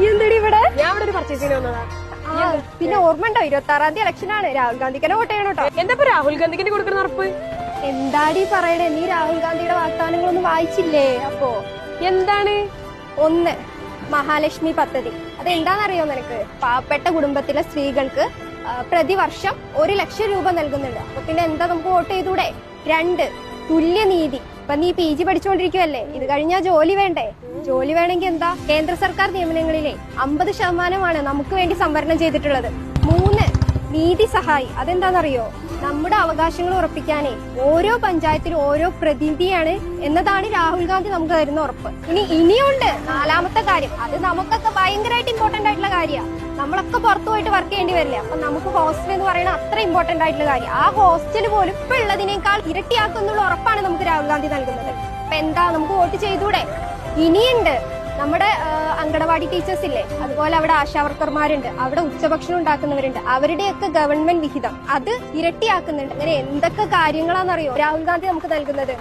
എന്തടി ഇവിടെ? ഞാൻ ഇവിടെ ഒരു പർച്ചേസിന് വന്നതാ. പിന്നെ ഓർമ്മ ഉണ്ടോ 26-ാം തീയതി ഇലക്ഷനാണ്, രാഹുൽ ഗാന്ധിക്ക് വോട്ട് ചെയ്യണം കേട്ടോ. എന്താ രാഹുൽ ഗാന്ധിക്ക് കൊടുക്കുന്ന ഉറപ്പ്? എന്താടി പറയണേ, നീ രാഹുൽ ഗാന്ധിയുടെ വാഗ്ദാനങ്ങളൊന്നും വായിച്ചില്ലേ? അപ്പോ എന്താണ്? 1 മഹാലക്ഷ്മി പദ്ധതി. അതെന്താണെന്നറിയോ നിനക്ക്? പാവപ്പെട്ട കുടുംബത്തിലെ സ്ത്രീകൾക്ക് പ്രതിവർഷം 1 ലക്ഷം രൂപ നൽകുന്നുണ്ട്. അപ്പൊ പിന്നെ എന്താ നമുക്ക് വോട്ട് ചെയ്തൂടെ? 2 തുല്യനീതി. ഇപ്പൊ നീ PG പഠിച്ചുകൊണ്ടിരിക്കുവല്ലേ, ഇത് കഴിഞ്ഞാൽ ജോലി വേണ്ടേ? ജോലി വേണമെങ്കിൽ എന്താ? കേന്ദ്ര സർക്കാർ നിയമനങ്ങളിലെ 50% നമുക്ക് വേണ്ടി സംവരണം ചെയ്തിട്ടുള്ളത്. 3 നീതി സഹായി. അതെന്താണെന്നറിയോ? നമ്മുടെ അവകാശങ്ങൾ ഉറപ്പിക്കാനേ ഓരോ പഞ്ചായത്തിലും ഓരോ പ്രതിനിധിയാണ് എന്നതാണ് രാഹുൽ ഗാന്ധി നമുക്ക് തരുന്ന ഉറപ്പ്. ഇനിയുണ്ട് 4ാമത്തെ കാര്യം. അത് നമുക്കൊക്കെ ഭയങ്കരമായിട്ട് ഇമ്പോർട്ടന്റ് ആയിട്ടുള്ള കാര്യമാണ്. നമ്മളൊക്കെ പുറത്തു പോയിട്ട് വർക്ക് ചെയ്യേണ്ടി വരില്ല. അപ്പൊ നമുക്ക് ഹോസ്റ്റൽ എന്ന് പറയുന്ന അത്ര ഇമ്പോർട്ടന്റ് ആയിട്ടുള്ള കാര്യം. ആ ഹോസ്റ്റൽ പോലും ഇപ്പൊ ഉള്ളതിനേക്കാൾ ഇരട്ടിയാക്കുന്നുള്ള ഉറപ്പാണ് നമുക്ക് രാഹുൽ ഗാന്ധി നൽകുന്നത്. അപ്പൊ എന്താ, നമുക്ക് വോട്ട് ചെയ്തൂടെ? ഇനിയുണ്ട് നമ്മുടെ അങ്കണവാടി ടീച്ചേഴ്സ് ഇല്ലേ, അതുപോലെ അവിടെ ആശാവർക്കർമാരുണ്ട്, അവിടെ ഉച്ചഭക്ഷണം ഉണ്ടാക്കുന്നവരുണ്ട്, അവരുടെയൊക്കെ ഗവൺമെന്റ് വിഹിതം അത് ഇരട്ടിയാക്കുന്നുണ്ട്. അങ്ങനെ എന്തൊക്കെ കാര്യങ്ങളാണെന്നറിയോ രാഹുൽ ഗാന്ധി നമുക്ക് നൽകുന്നത്?